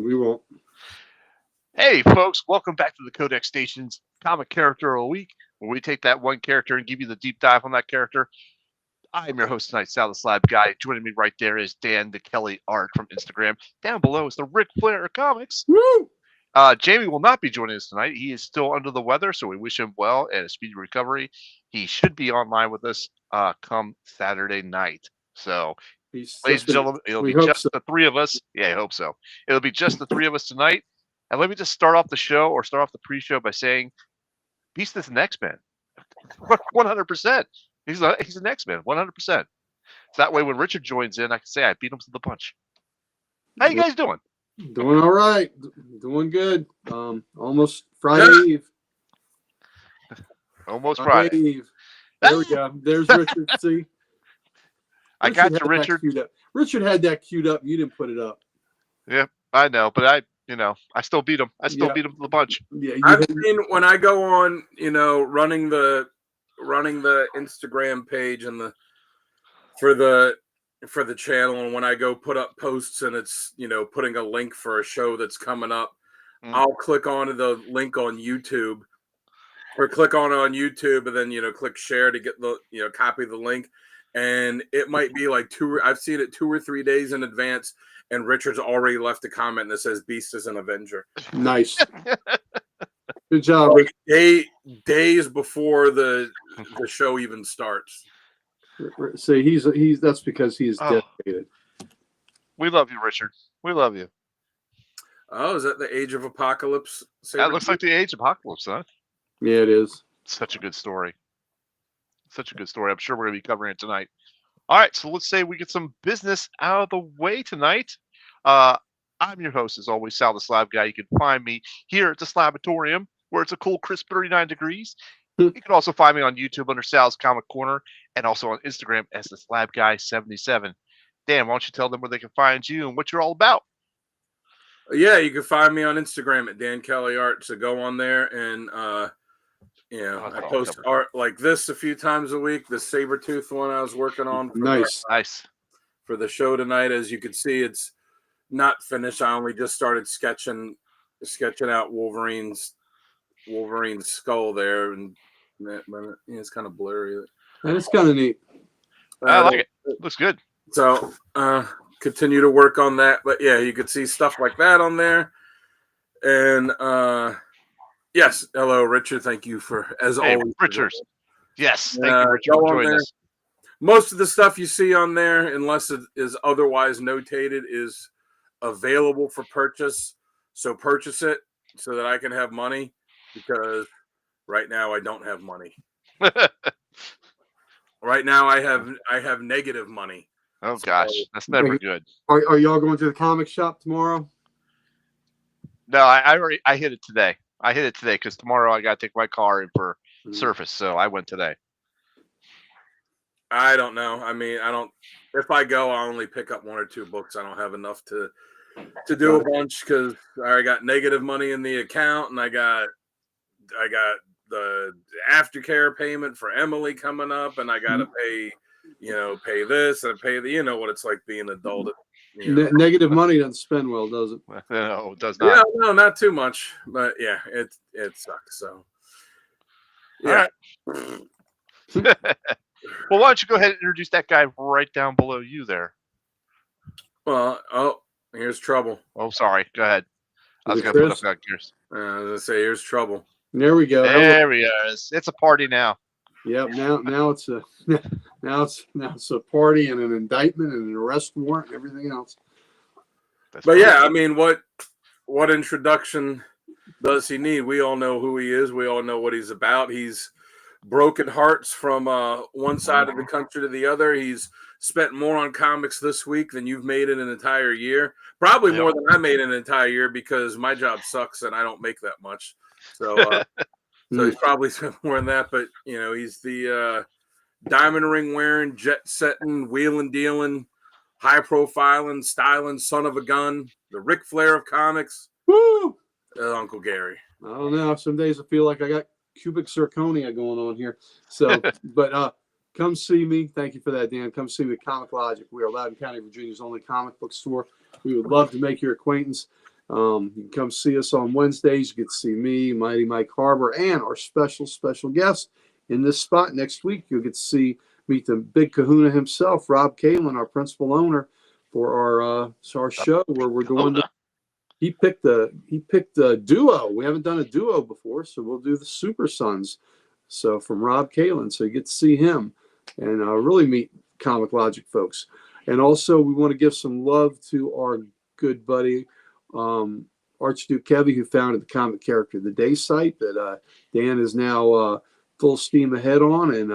We won't. Hey, folks, welcome back to the Codex Station's Comic Character of the Week, where we take that one character and give you the deep dive on that character. I'm your host tonight, Sal the Slab Guy. Joining me right there is Dan the Kelly Art from Instagram. Down below is the Ric Flair of Comics. Woo! Jamie will not be joining us tonight. He is still under the weather, so we wish him well and a speedy recovery. He should be online with us come Saturday night. So, ladies and gentlemen, it'll be just the three of us. Yeah, I hope so. It'll be just the three of us tonight. And let me just start off the show or start off the pre-show by saying Beast is an X-Men. 100%. He's an X-Men, 100%. So that way when Richard joins in, I can say I beat him to the punch. How you guys doing? Doing all right. Doing good. Almost Friday Eve. Almost Friday. Eve. There we go. There's Richard. See? I got you, Richard. Richard had that queued up. You didn't put it up. Yeah, I know, but I still beat him. I still beat him to the punch. Yeah, I've seen when I go on, running the Instagram page and for the channel, and when I go put up posts and it's putting a link for a show that's coming up, I'll click on the link on YouTube, or click on YouTube and then click share to get the copy the link, and it might be like I've seen it 2 or 3 days in advance. And Richard's already left a comment that says Beast is an Avenger. Nice. Good job. Like days before the show even starts. See, he's that's because he's dedicated. We love you, Richard. We love you. Oh, is that the Age of Apocalypse? That looks like the Age of Apocalypse, huh? Yeah, it is. Such a good story. Such a good story. I'm sure we're going to be covering it tonight. All right, so let's say we get some business out of the way tonight. I'm your host, as always, Sal the Slab Guy. You can find me here at the Slabatorium, where it's a cool, crisp 39 degrees. You can also find me on YouTube under Sal's Comic Corner, and also on Instagram as the Slab Guy 77. Dan, why don't you tell them where they can find you and what you're all about? Yeah, you can find me on Instagram at Dan Kelly Art. So go on there and I post art like this a few times a week. The Sabretooth one I was working on. Nice. For the show tonight. As you can see, it's not finished. I only just started sketching out Wolverine's skull there, and it's kind of blurry. And it's kind of neat. I like it. Looks good. So continue to work on that. But yeah, you could see stuff like that on there. And yes, hello, Richard. Thank you as always. Richard. Yes, thank you, Richard, for joining us. Most of the stuff you see on there, unless it is otherwise notated, is available for purchase. So purchase it so that I can have money, because right now I don't have money. Right now I have negative money. Oh gosh, that's never good. Are y'all going to the comic shop tomorrow? No, I hit it today. I hit it today because tomorrow I got to take my car in for service, so I went today. I don't know. I mean, if I go, I only pick up 1 or 2 books. I don't have enough to do a bunch because I already got negative money in the account, and I got the aftercare payment for Emily coming up, and I got to pay this and pay what it's like being an adult. Negative money doesn't spend well, does it? No, it does not. Yeah, no, not too much, but yeah, it sucks. So, yeah. All right. Well, why don't you go ahead and introduce that guy right down below you there? Well, here's trouble. Oh, sorry. Go ahead. I was going to put up that gears. I was going to say, here's trouble. There we go. There he is. It's a party now. Yep. Now it's a party and an indictment and an arrest warrant and everything else. But yeah, I mean, what introduction does he need? We all know who he is. We all know what he's about. He's broken hearts from one side of the country to the other. He's spent more on comics this week than you've made in an entire year. Probably more than I made in an entire year, because my job sucks and I don't make that much. So, so he's probably spent more than that. But he's the diamond ring wearing, jet setting, wheeling dealing, high profiling, styling son of a gun, the Ric Flair of comics. Woo! Uncle Gary. I don't know. Some days I feel like I got cubic zirconia going on here. So, but come see me. Thank you for that, Dan. Come see me at Comic Logic. We are Loudoun County, Virginia's only comic book store. We would love to make your acquaintance. You can come see us on Wednesdays. You get to see me, Mighty Mike Harbor, and our special guest in this spot next week. You'll get to meet the big kahuna himself, Rob Kalin, our principal owner, for our show where we're doing he picked a duo. We haven't done a duo before, so we'll do the Super Sons. So from Rob Kalin, so you get to see him and really meet Comic Logic folks. And also we want to give some love to our good buddy Archduke Kevy, who founded the Comic Character of the Day site that Dan is now full steam ahead on. And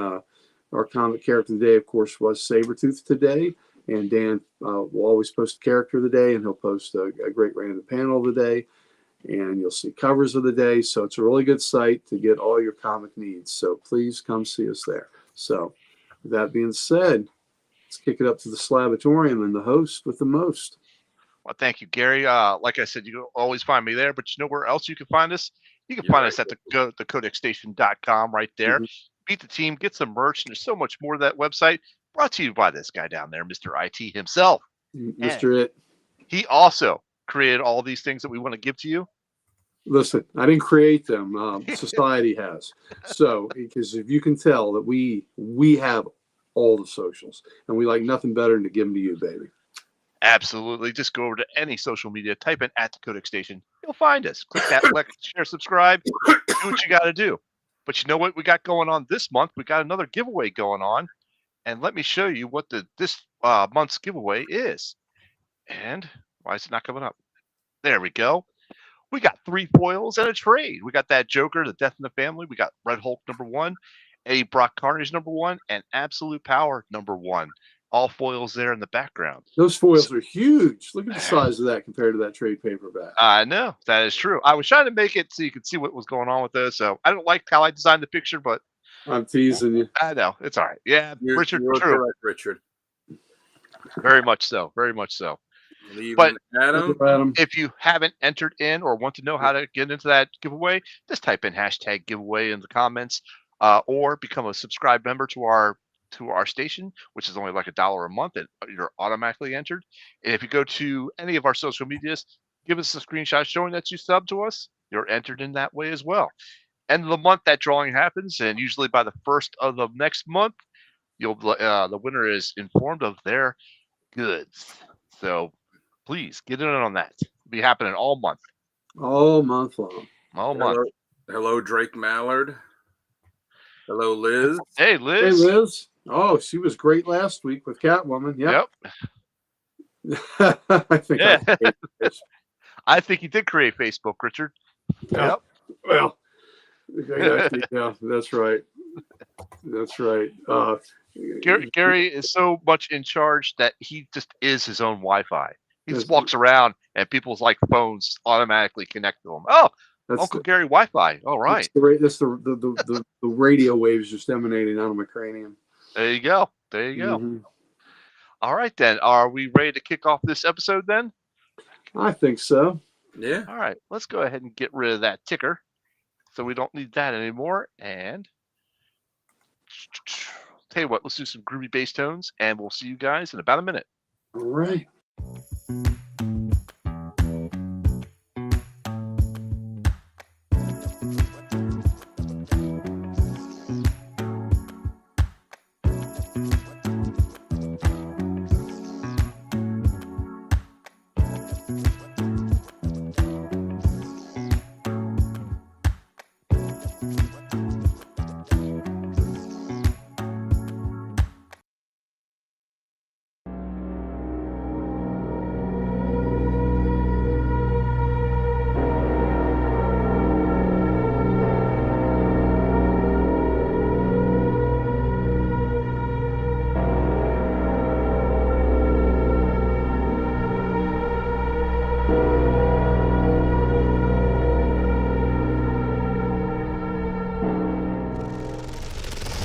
our Comic Character of the Day, of course, was Sabretooth today. And Dan will always post a character of the day, and he'll post a great random panel of the day. And you'll see covers of the day. So it's a really good site to get all your comic needs. So please come see us there. So with that being said, let's kick it up to the Slabatorium and the host with the most. Well, thank you, Gary. Like I said, you can always find me there, but you know where else you can find us? You can find us at the codexstation.com right there. Mm-hmm. Meet the team, get some merch, and there's so much more to that website. Brought to you by this guy down there, Mr. IT himself. Mr. It. He also created all these things that we want to give to you. Listen, I didn't create them. Society has. So, because if you can tell that we have all the socials, and we like nothing better than to give them to you, baby. Absolutely. Just go over to any social media, type in at the Codex Station. You'll find us. Click that like, share, subscribe. Do what you got to do. But you know what we got going on this month? We got another giveaway going on. And let me show you what this month's giveaway is. And why is it not coming up? There we go. We got 3 foils and a trade. We got that Joker, the Death in the Family. We got Red Hulk #1, Eddie Brock Carnage #1, and Absolute Power #1. All foils there in the background. Those foils are huge. Look at the size of that compared to that trade paperback. I know. That is true. I was trying to make it so you could see what was going on with those. So I don't like how I designed the picture, but I'm teasing you. I know. It's all right. Yeah, Richard. You're true. correct, Richard. Very much so. Very much so. But Adam, if you haven't entered in or want to know how to get into that giveaway, just type in #giveaway in the comments, or become a subscribed member to our station, which is only like $1 a month, and you're automatically entered. And if you go to any of our social medias, give us a screenshot showing that you sub to us, you're entered in that way as well. End of the month, that drawing happens, and usually by the 1st of the next month, the winner is informed of their goods. So please get in on that. It'll be happening all month. All month long. All month. Hello, Drake Mallard. Hello, Liz. Hey, Liz. Hey, Liz. Oh, she was great last week with Catwoman. Yep. I think I think he did create Facebook, Richard. Yep. Well, yeah, that's right. That's right. Gary is so much in charge that he just is his own Wi-Fi. He just walks around and people's phones automatically connect to him. Oh, Uncle Gary Wi-Fi. All right. That's the radio waves just emanating out of my cranium. There you go. There you go. Mm-hmm. All right, then. Are we ready to kick off this episode then? I think so. Yeah. All right. Let's go ahead and get rid of that ticker so we don't need that anymore. And tell you what, let's do some groovy bass tones, and we'll see you guys in about a minute. All right.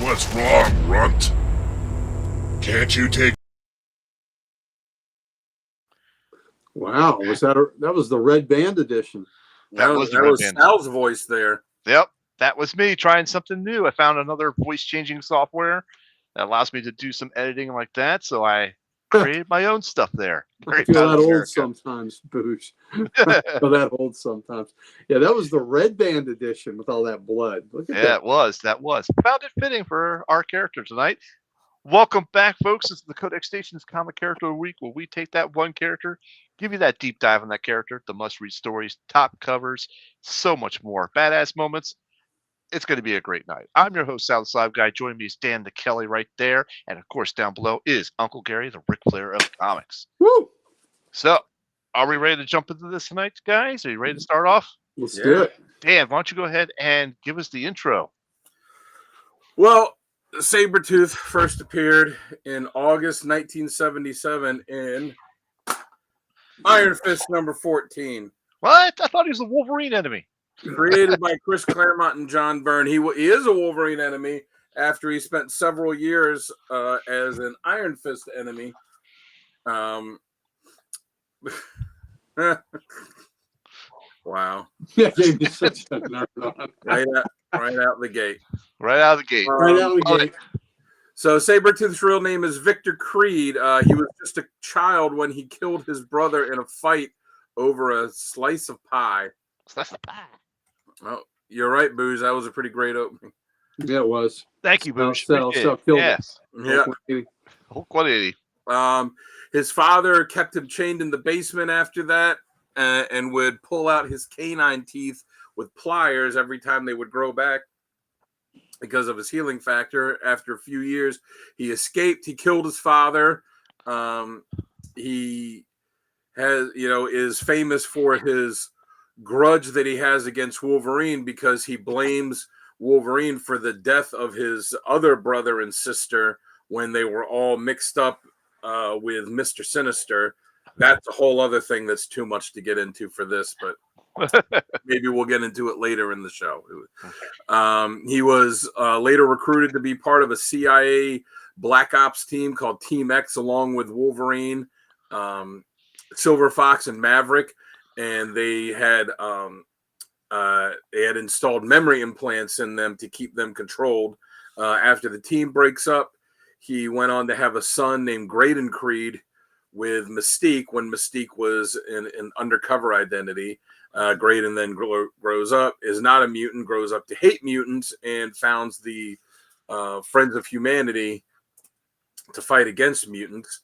What's wrong, Runt? Can't you take... Wow, that was the Red Band edition. That was Sal's voice there. Yep, that was me trying something new. I found another voice changing software that allows me to do some editing like that. So I created my own stuff there. I feel that old sometimes, Boosh. I feel that old sometimes. Yeah, that was the red band edition with all that blood. Look at that. Yeah, it was. That was. Found it fitting for our character tonight. Welcome back, folks. This is the Codex Station's Comic Character of the Week, where we take that one character, give you that deep dive on that character, the must-read stories, top covers, so much more. Badass moments. It's going to be a great night. I'm your host, Sal the Slab Guy. Joining me is Dan the Kelly right there. And, of course, down below is Uncle Gary, the Ric Flair of comics. Woo! So, are we ready to jump into this tonight, guys? Are you ready to start off? Let's do it. Dan, why don't you go ahead and give us the intro? Well, Sabretooth first appeared in August 1977 in Iron Fist number 14. What? I thought he was the Wolverine enemy. Created by Chris Claremont and John Byrne. He is a Wolverine enemy after he spent several years as an Iron Fist enemy. Wow. Yeah, gave me such a nerd on. Right out the gate. Right out of the gate. Right out the gate. So Sabretooth's real name is Victor Creed. He was just a child when he killed his brother in a fight over a slice of pie. Slice of pie. Oh, you're right, Booze. That was a pretty great opening. Yeah, it was. Thank you, Boosh. So killed yes. Yeah. Hulk 180. His father kept him chained in the basement after that, and would pull out his canine teeth with pliers every time they would grow back because of his healing factor. After a few years, he escaped. He killed his father. He is famous for his grudge that he has against Wolverine because he blames Wolverine for the death of his other brother and sister when they were all mixed up with Mr. Sinister. That's a whole other thing that's too much to get into for this, but maybe we'll get into it later in the show. He was later recruited to be part of a CIA Black Ops team called Team X, along with Wolverine, Silver Fox, and Maverick. And they had installed memory implants in them to keep them controlled. After the team breaks up, he went on to have a son named Graydon Creed with Mystique when Mystique was in an undercover identity. Graydon then grows up, is not a mutant, grows up to hate mutants, and founds the Friends of Humanity to fight against mutants.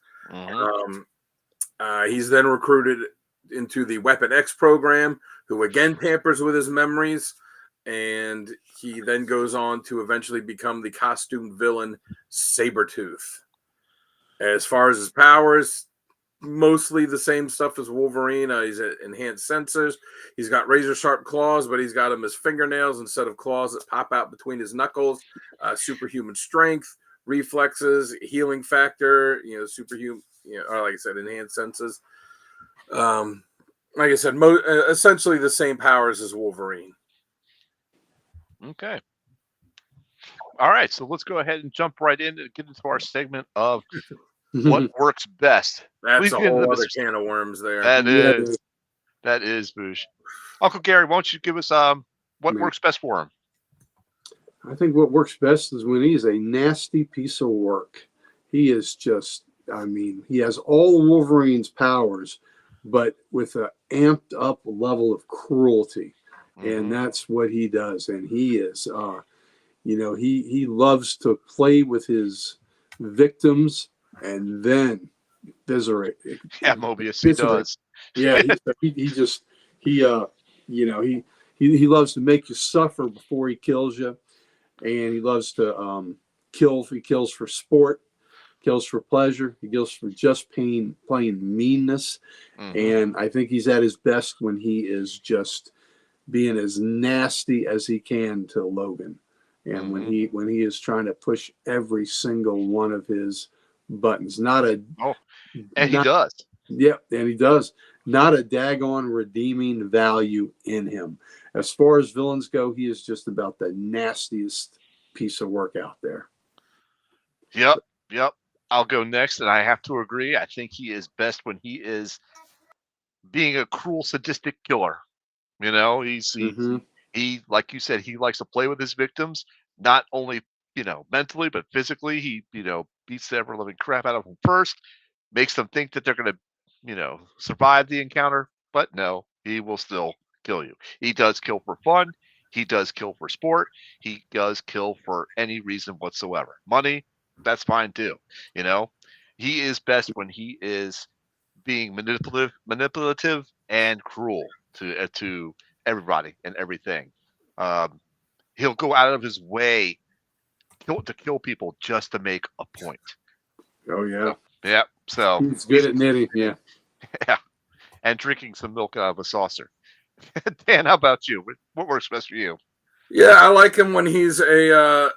He's then recruited into the Weapon X program, who again tampers with his memories, and he then goes on to eventually become the costumed villain Sabretooth. As far as his powers, mostly the same stuff as Wolverine. He's at enhanced sensors. He's got razor sharp claws, but he's got them as fingernails instead of claws that pop out between his knuckles. Superhuman strength, reflexes, healing factor, superhuman, or like I said, enhanced senses. Like I said, essentially the same powers as Wolverine. Okay. All right, so let's go ahead and jump right in and get into our segment of what works best. That's Please a get into whole this. other can of worms there. That is, Boosh. Uncle Gary, why don't you give us what works best for him? I think what works best is when he's a nasty piece of work. He is just, he has all Wolverine's powers, but with an amped up level of cruelty. And that's what he does. And he is, he loves to play with his victims and then eviscerate. Yeah, Mobius, he does. Yeah, he loves to make you suffer before he kills you. And he loves to kill. He kills for sport, kills for pleasure. He kills for just plain meanness. And I think he's at his best when he is just being as nasty as he can to Logan. And when he is trying to push every single one of his buttons. He does. Yeah, and he does. Not a daggone redeeming value in him. As far as villains go, he is just about the nastiest piece of work out there. Yep. I'll go next, and I have to agree. I think he is best when he is being a cruel, sadistic killer. He, like you said, he likes to play with his victims, not only mentally but physically. He beats the ever living crap out of them first, makes them think that they're going to, survive the encounter. But no, he will still kill you. He does kill for fun. He does kill for sport. He does kill for any reason whatsoever. Money, that's fine too. He is best when he is being manipulative and cruel to everybody and everything. He'll go out of his way to kill people just to make a point. Oh yeah. Yeah. So he's good at knitting. Yeah. Yeah. And drinking some milk out of a saucer. Dan, how about you? What works best for you? Yeah, I like him when he's a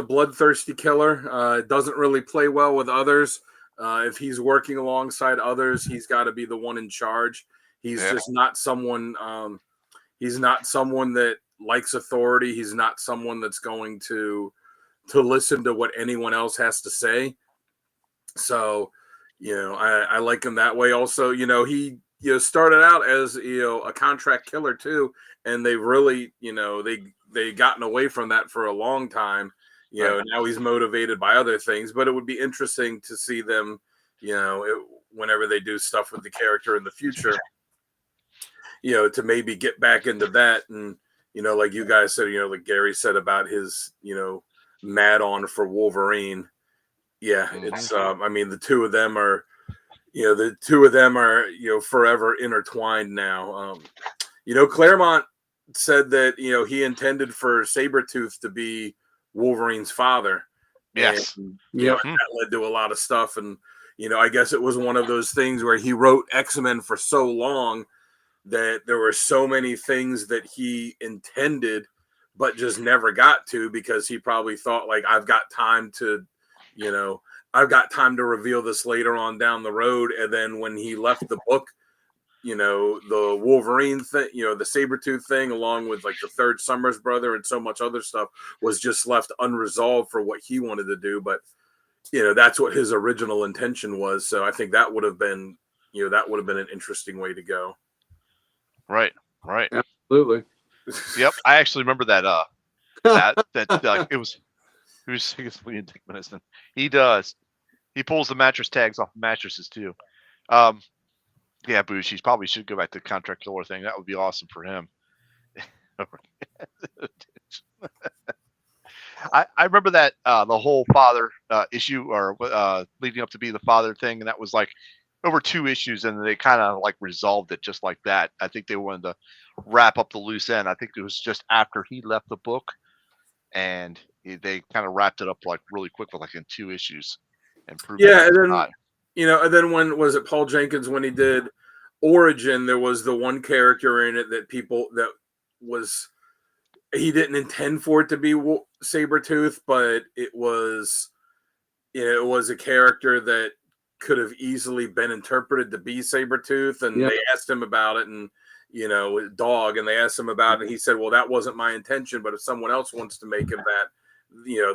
bloodthirsty killer. Doesn't really play well with others. If he's working alongside others, he's got to be the one in charge. He's just not someone. He's not someone that likes authority. He's not someone that's going to listen to what anyone else has to say. So, I like him that way. Also, he started out as a contract killer too, and they really they gotten away from that for a long time. Now he's motivated by other things, but it would be interesting to see them, whenever they do stuff with the character in the future, to maybe get back into that. And, like you guys said, like Gary said about his, mad on for Wolverine. Yeah. It's, I mean, the two of them are forever intertwined now. Claremont said that, he intended for Sabretooth to be Wolverine's father. Yes. And, that led to a lot of stuff. And, I guess it was one of those things where he wrote X-Men for so long that there were so many things that he intended, but just never got to, because he probably thought, like, I've got time to reveal this later on down the road. And then when he left the book, the Wolverine thing, the Sabretooth thing, along with like the third Summers brother and so much other stuff, was just left unresolved for what he wanted to do. But, that's what his original intention was. So I think that would have been, an interesting way to go. Right. Absolutely. Yep. I actually remember that, it was significantly indignant. He does. He pulls the mattress tags off mattresses too. Yeah, Boosh, he probably should go back to the contract killer thing. That would be awesome for him. I remember that the whole father issue, or leading up to be the father thing, and that was like over 2 issues, and they kind of like resolved it just like that. I think they wanted to wrap up the loose end. I think it was just after he left the book, and they kind of wrapped it up like really quick, like in 2 issues, and proved and then and then when was it Paul Jenkins, when he did Origin, there was the one character in it that he didn't intend for it to be Sabretooth, but it was a character that could have easily been interpreted to be Sabretooth. And they asked him about it, and Dog, and they asked him about it, and he said, well, that wasn't my intention, but if someone else wants to make him that,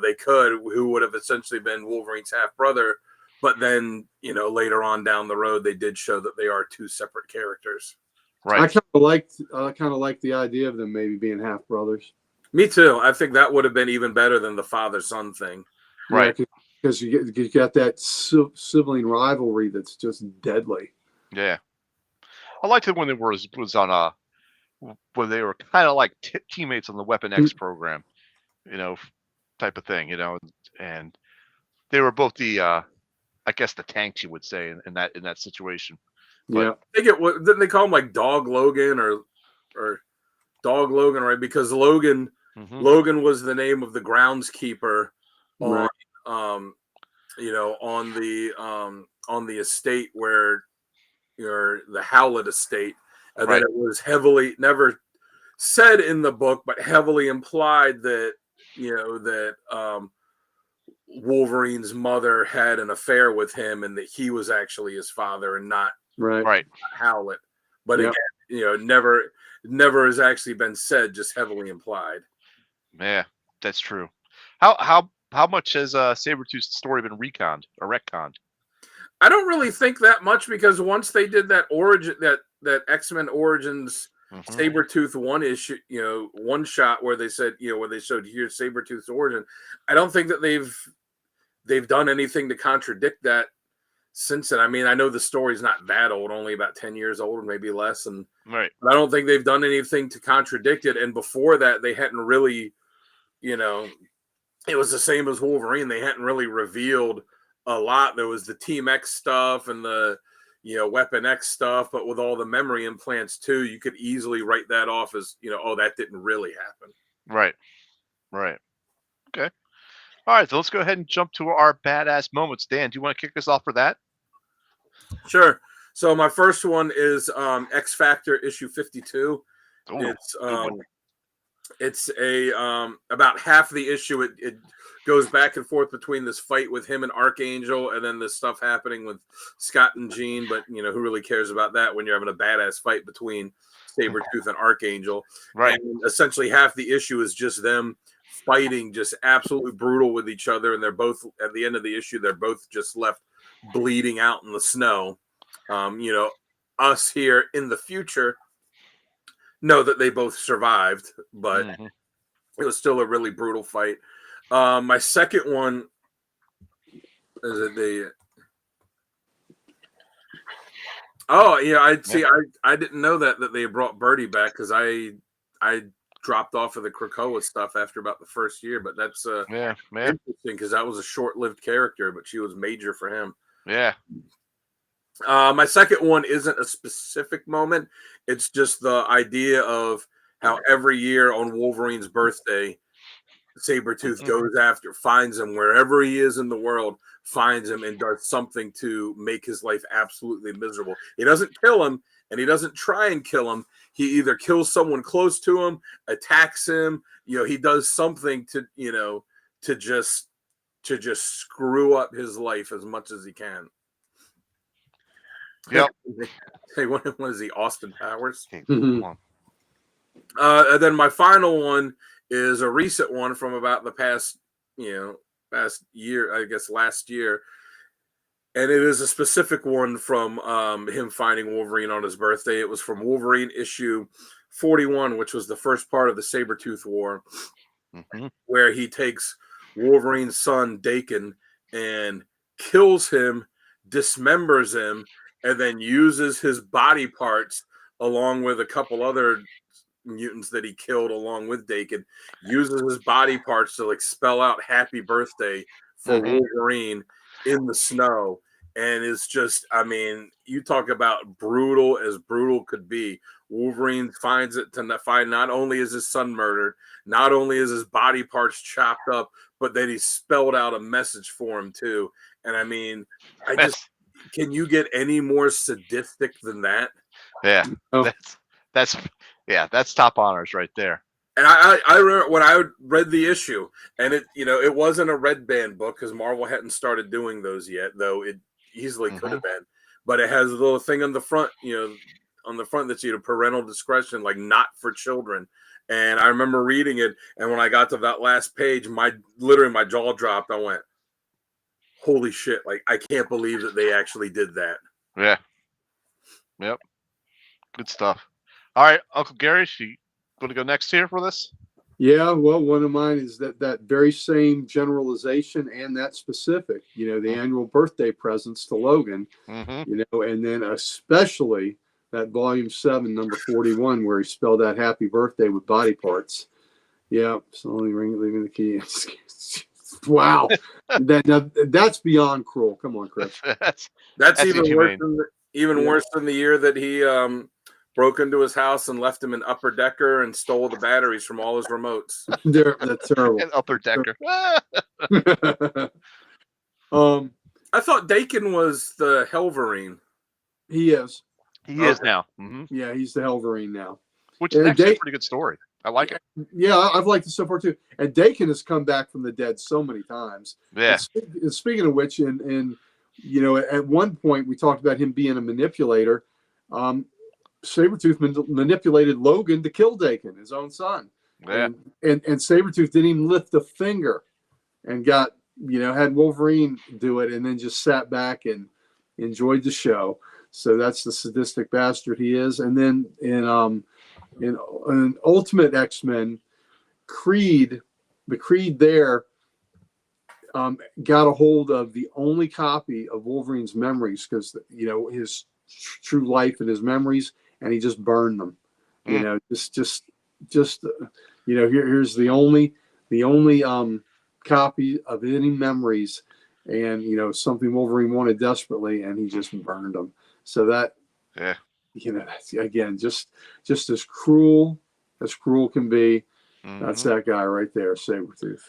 they could, who would have essentially been Wolverine's half brother. But then, later on down the road, they did show that they are 2 separate characters. Right. I kind of liked the idea of them maybe being half brothers. Me too. I think that would have been even better than the father-son thing. Right. Because you got that sibling rivalry that's just deadly. Yeah. I liked it when it was on when they were kind of like teammates on the Weapon X program, type of thing, and they were both the I guess the tanks, you would say, in that situation. But, I think didn't they call him like Dog Logan or Dog Logan, right? Because Logan was the name of the groundskeeper on on the estate where the Howlett estate, and then it was heavily, never said in the book, but heavily implied that Wolverine's mother had an affair with him, and that he was actually his father and not Howlett. But again, never has actually been said, just heavily implied. Yeah, that's true. How much has Sabretooth's story been retconned or retconned? I don't really think that much, because once they did that origin, that X-Men Origins Sabretooth one shot where they said, where they showed here's Sabretooth's origin, I don't think that they've done anything to contradict that since then. I mean, I know the story's not that old, only about 10 years old or maybe less. And Right. I don't think they've done anything to contradict it. And before that, they hadn't really, you know, it was the same as Wolverine. They hadn't really revealed a lot. There was the Team X stuff and the, you know, Weapon X stuff, but with all the memory implants too, you could easily write that off as, you know, oh, that didn't really happen. Right. Right. Okay. All right. So let's go ahead and jump to our badass moments. Dan, do you want to kick us off for that? Sure. So my first one is X Factor issue 52. Ooh, It's a about half the issue. It goes back and forth between this fight with him and Archangel, and then this stuff happening with Scott and Jean. But you know, who really cares about that when you're having a badass fight between Sabretooth and Archangel? Right. And essentially, half the issue is just them fighting, just absolutely brutal with each other, and they're both at the end of the issue. They're both just left bleeding out in the snow. You know, us here in the future know that they both survived, but it was still a really brutal fight. My second one is it I didn't know that they brought Birdie back because I dropped off of the Krakoa stuff after about the first year, but that's interesting because that was a short-lived character, but she was major for him. Yeah. My second one isn't a specific moment. It's just the idea of how every year on Wolverine's birthday, Sabretooth finds him wherever he is in the world, finds him and does something to make his life absolutely miserable. He doesn't kill him and he doesn't try and kill him. He either kills someone close to him, attacks him, you know, he does something to, you know, to just screw up his life as much as he can. Yep. Hey, what is he? Austin Powers. Come on. And then my final one is a recent one from about the past year, I guess last year. And it is a specific one from him finding Wolverine on his birthday. It was from Wolverine issue 41, which was the first part of the Sabretooth War, where he takes Wolverine's son, Dakin, and kills him, dismembers him, and then uses his body parts along with a couple other mutants that he killed along with Dakin, uses his body parts to like spell out happy birthday for Wolverine in the snow. And it's just, I mean, you talk about brutal as brutal could be. Wolverine finds it to find not only is his son murdered, not only is his body parts chopped up, but that he spelled out a message for him too. And I mean, can you get any more sadistic than that? Yeah, that's top honors right there. And I remember when I read the issue, and it wasn't a Red Band book because Marvel hadn't started doing those yet, though it easily could have been. But it has a little thing on the front, that's parental discretion, like not for children. And I remember reading it, and when I got to that last page, my jaw dropped. I went, holy shit, like I can't believe that they actually did that. Yeah. Yep. Good stuff. All right, Uncle Gary, you want to go next here for this? Yeah, well, one of mine is that very same generalization and that specific, the annual birthday presents to Logan, and then especially that volume 7, number 41, where he spelled out happy birthday with body parts. Yeah, so only leaving the key. Wow, that's beyond cruel. Come on, Chris. That's even worse than the year that he broke into his house and left him in Upper Decker and stole the batteries from all his remotes. That's terrible. An Upper Decker. I thought Dakin was the Helverine. He is. He is now. Yeah, he's the Helverine now. Which is actually a pretty good story. I like it. Yeah, I've liked it so far too. And Dakin has come back from the dead so many times. Yeah. And speaking of which, and at one point we talked about him being a manipulator. Sabretooth manipulated Logan to kill Dakin, his own son. Yeah. And Sabretooth didn't even lift a finger and got, had Wolverine do it and then just sat back and enjoyed the show. So that's the sadistic bastard he is. And then in Ultimate X-Men, Creed there, got a hold of the only copy of Wolverine's memories because his true life and his memories, and he just burned them. Here's the only copy of any memories, and something Wolverine wanted desperately, and he just burned them. So that that's, again, just as cruel can be. That's that guy right there, Sabretooth.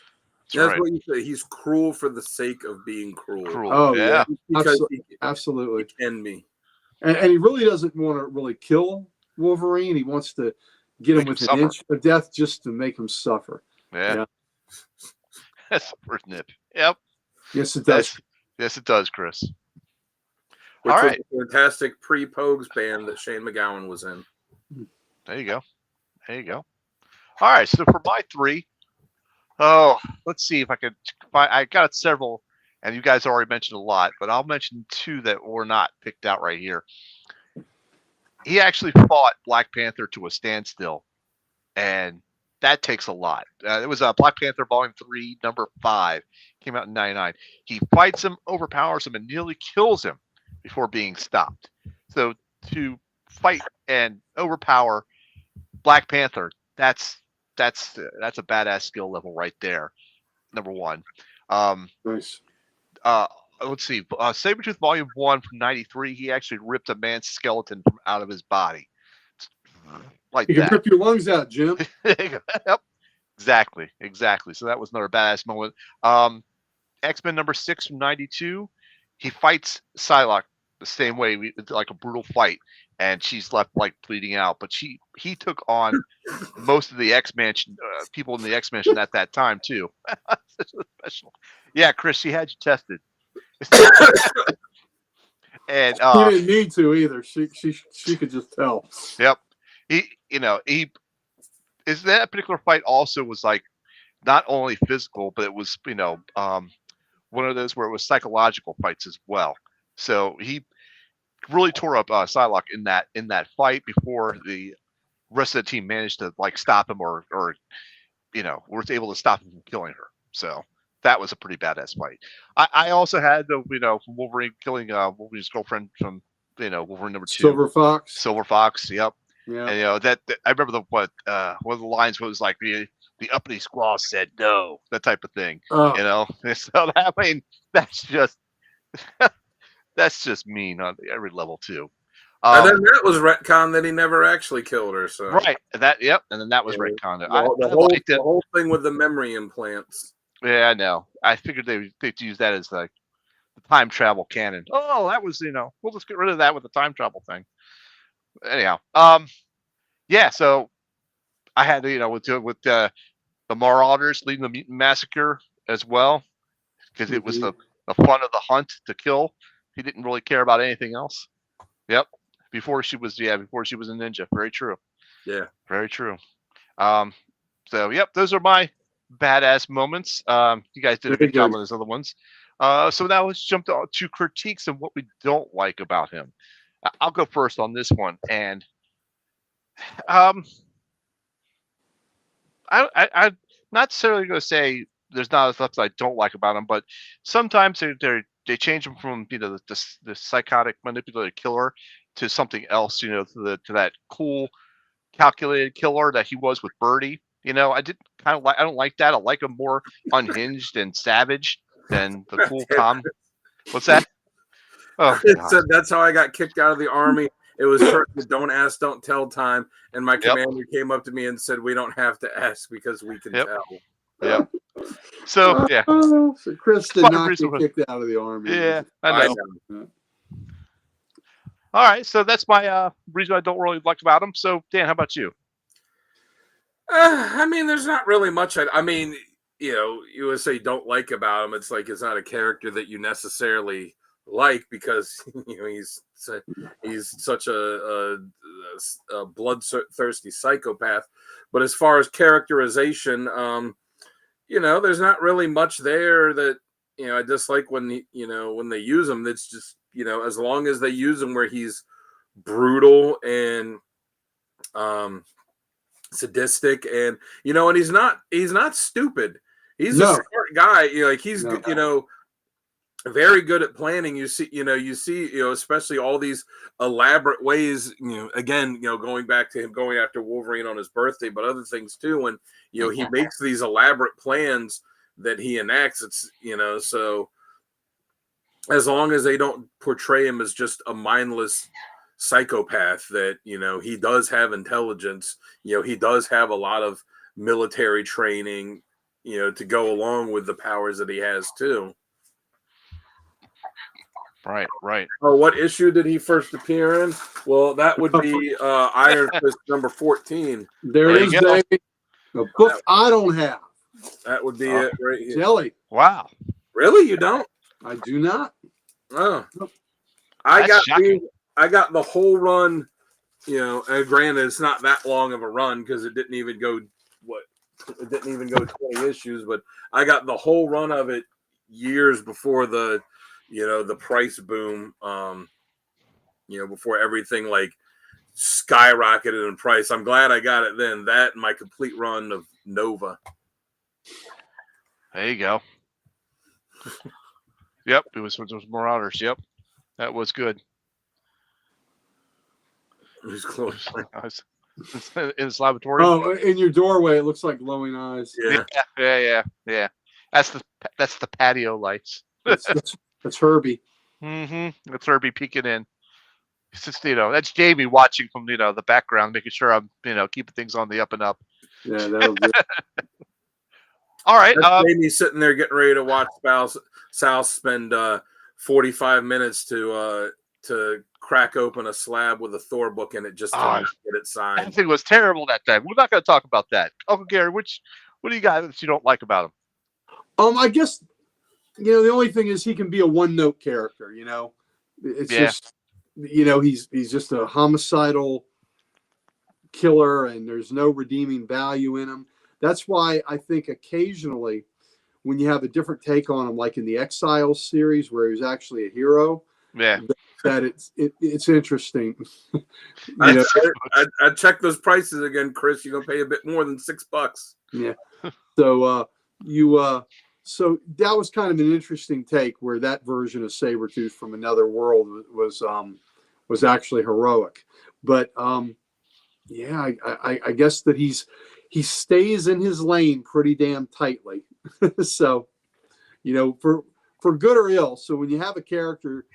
That's what you say. He's cruel for the sake of being cruel. Oh yeah, because absolutely. He can be. And he really doesn't want to really kill Wolverine. He wants to get him within an inch of death just to make him suffer. Yeah. That's a first nip. Yep. Yes, it does. Yes, it does, Chris. Which was a fantastic pre-Pogues band that Shane McGowan was in. There you go. All right, so for my 3, let's see if I could find. I got several, and you guys already mentioned a lot, but I'll mention 2 that were not picked out right here. He actually fought Black Panther to a standstill, and that takes a lot. It was Black Panther Volume 3, number 5, came out in '99. He fights him, overpowers him, and nearly kills him before being stopped. So to fight and overpower Black Panther, that's a badass skill level right there. Number 1. Nice. Let's see. Sabretooth Volume 1 from '93. He actually ripped a man's skeleton from out of his body. Like you can rip your lungs out, Jim. Yep. Exactly. So that was another badass moment. X-Men number 6 from '92. He fights Psylocke the same way, like a brutal fight, and she's left like bleeding out. But he took on most of the X-Mansion people in the X-Mansion at that time too. Such a special. Yeah, Chris, she had you tested. And he didn't need to either. She could just tell. Yep. He that particular fight also was like not only physical, but it was one of those where it was psychological fights as well. So he really tore up Psylocke in that fight before the rest of the team managed to like stop him or was able to stop him from killing her. So that was a pretty badass fight. I also had from Wolverine killing Wolverine's girlfriend from Wolverine number 2. Silver Fox. Yep. Yeah. And that I remember one of the lines was like the uppity squaw said no, that type of thing. Oh. So that's just mean on every level too. And then that was retcon that he never actually killed her. So right, and then that was retcon. The whole thing with the memory implants. Yeah, I know. I figured they'd use that as like the time travel canon. Oh, that was we'll just get rid of that with the time travel thing. Anyhow, yeah. So I had with the Marauders leading the Mutant Massacre as well, because it was the fun of the hunt to kill. He didn't really care about anything else. Yep. Before she was a ninja. Very true. Yeah. Very true. So yep, those are my badass moments. You guys did a good job on those other ones. So now let's jump to critiques and what we don't like about him. I'll go first on this one, and I'm not necessarily going to say there's not as much I don't like about him, but sometimes they change him from the psychotic manipulated killer to something else, to that cool calculated killer that he was with Birdie. I don't like that. I like him more unhinged and savage than the cool calm. What's that? Oh, said that's how I got kicked out of the army. It was the don't ask, don't tell time. And my commander came up to me and said, "We don't have to ask because we can tell." Yep. So yeah. So Chris did not get kicked out of the army. Yeah, I know. All right, so that's my reason I don't really like about him. So Dan, how about you? I mean, there's not really much. You would say don't like about him. It's like it's not a character that you necessarily like because he's such a bloodthirsty psychopath. But as far as characterization, there's not really much there that I dislike when they use him. That's just as long as they use him where he's brutal and sadistic and and he's not stupid. He's a smart guy. Like he's very good at planning. You see, especially all these elaborate ways. Again, going back to him going after Wolverine on his birthday, but other things too. When he makes these elaborate plans that he enacts. It's so as long as they don't portray him as just a mindless psychopath, that he does have intelligence. He does have a lot of military training. To go along with the powers that he has too. Right. Oh, what issue did he first appear in? Well, that would be Iron Fist number 14. There it is, baby. A book I don't have. That would be it right here. Jelly. Wow. Really? You don't? I do not. Oh. Nope. I got the whole run, and granted it's not that long of a run because it didn't even go 20 issues, but I got the whole run of it years before the price boom, before everything like skyrocketed in price. I'm glad I got it then. That and my complete run of Nova. There you go. Yep, it was Marauders. Yep, that was good. Who's close? In his laboratory. Oh, in your doorway, it looks like glowing eyes. Yeah. That's the patio lights. That's Herbie. That's Herbie peeking in. It's just that's Jamie watching from the background, making sure I'm keeping things on the up and up. Yeah, that'll do. All right. That's Jamie sitting there getting ready to watch Sal spend 45 minutes to crack open a slab with a Thor book in it just to get it signed. That thing was terrible that time. We're not going to talk about that. Uncle Gary, what do you got that you don't like about him? I guess the only thing is he can be a one-note character. It's just he's just a homicidal killer, and there's no redeeming value in him. That's why I think occasionally when you have a different take on him, like in the Exiles series where he was actually a hero, that it's interesting. I check those prices again, Chris. You're gonna pay a bit more than $6. Yeah. So so that was kind of an interesting take where that version of Sabretooth from another world was actually heroic. But I guess that he stays in his lane pretty damn tightly. So, for good or ill. So when you have a character,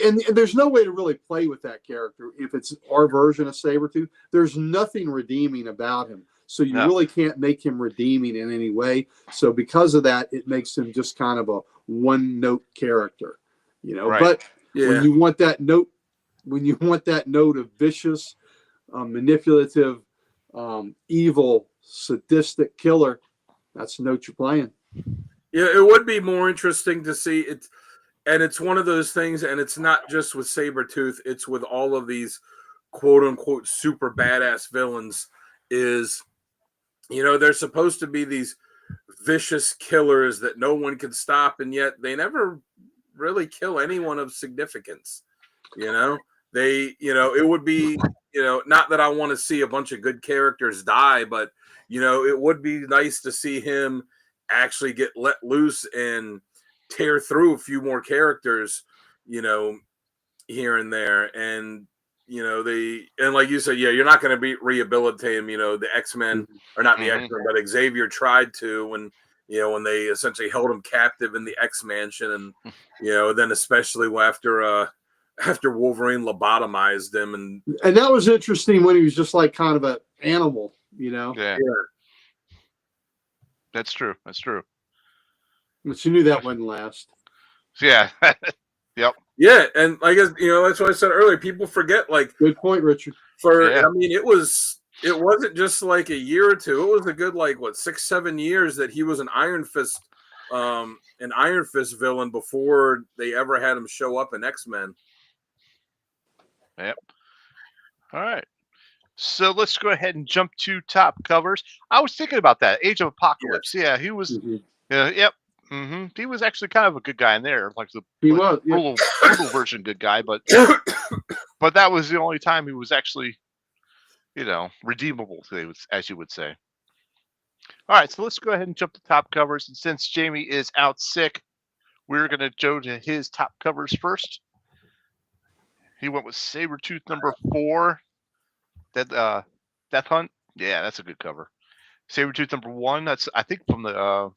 and there's no way to really play with that character if it's our version of Sabretooth. There's nothing redeeming about him. So you really can't make him redeeming in any way. So because of that, it makes him just kind of a one-note character, Right. But when you want that note of vicious, manipulative, evil, sadistic killer, that's the note you're playing. Yeah, it would be more interesting to see it. And it's one of those things, and it's not just with Sabretooth, it's with all of these quote-unquote super badass villains is, they're supposed to be these vicious killers that no one can stop, and yet they never really kill anyone of significance. They, it would be, not that I want to see a bunch of good characters die, but, it would be nice to see him actually get let loose and tear through a few more characters, here and there. And, and like you said, you're not going to rehabilitate him. The X-Men or not the X-Men, but Xavier tried to when they essentially held him captive in the X-Mansion. And, then especially after Wolverine lobotomized him. And that was interesting when he was just like kind of an animal, Yeah. That's true. But you knew that wouldn't last. Yeah. Yep. Yeah, and I guess that's what I said earlier. People forget, like, good point, Richard. I mean, it wasn't just like a year or two. It was a good 6-7 years that he was an Iron Fist villain before they ever had him show up in X-Men. Yep. All right. So let's go ahead and jump to top covers. I was thinking about that. Age of Apocalypse. Yeah, he was. Yep. He was actually kind of a good guy in there, like the brutal version good guy, but that was the only time he was actually, redeemable, as you would say. All right, so let's go ahead and jump to top covers. And since Jamie is out sick, we're going to go to his top covers first. He went with Sabretooth number 4. Death Hunt. Yeah, that's a good cover. Sabretooth number 1. That's, I think, from the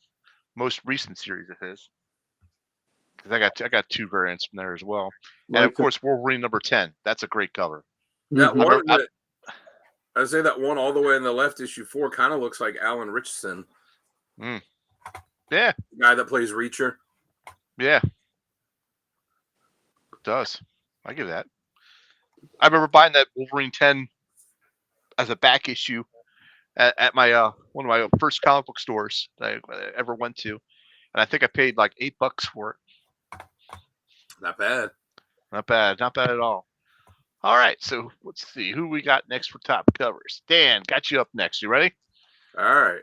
most recent series of his. Because I got 2 variants from there as well. And of course, Wolverine number 10. That's a great cover. That one, I say that one all the way in the left, issue 4, kind of looks like Alan Richardson. Yeah. The guy that plays Reacher. Yeah. It does. I give that. I remember buying that Wolverine 10 as a back issue at my one of my first comic book stores that I ever went to. And I think I paid like $8 for it. Not bad. Not bad. Not bad at all. All right, so let's see who we got next for top covers. Dan, got you up next. You ready? All right.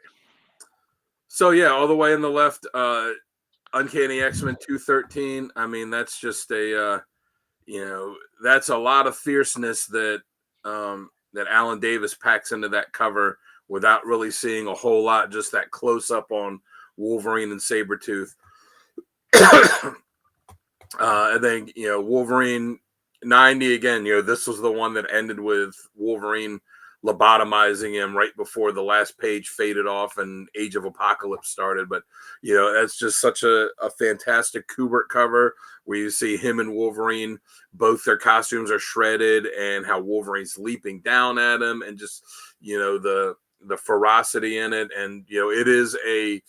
So yeah, all the way in the left, Uncanny X-Men 213. I mean, that's just a that's a lot of fierceness that that Alan Davis packs into that cover without really seeing a whole lot. Just that close up on Wolverine and Sabretooth. And then Wolverine 90 again, this was the one that ended with Wolverine lobotomizing him right before the last page faded off and Age of Apocalypse started. But, that's just such a fantastic Kubert cover where you see him and Wolverine, both their costumes are shredded and how Wolverine's leaping down at him and just, the ferocity in it. And, it is a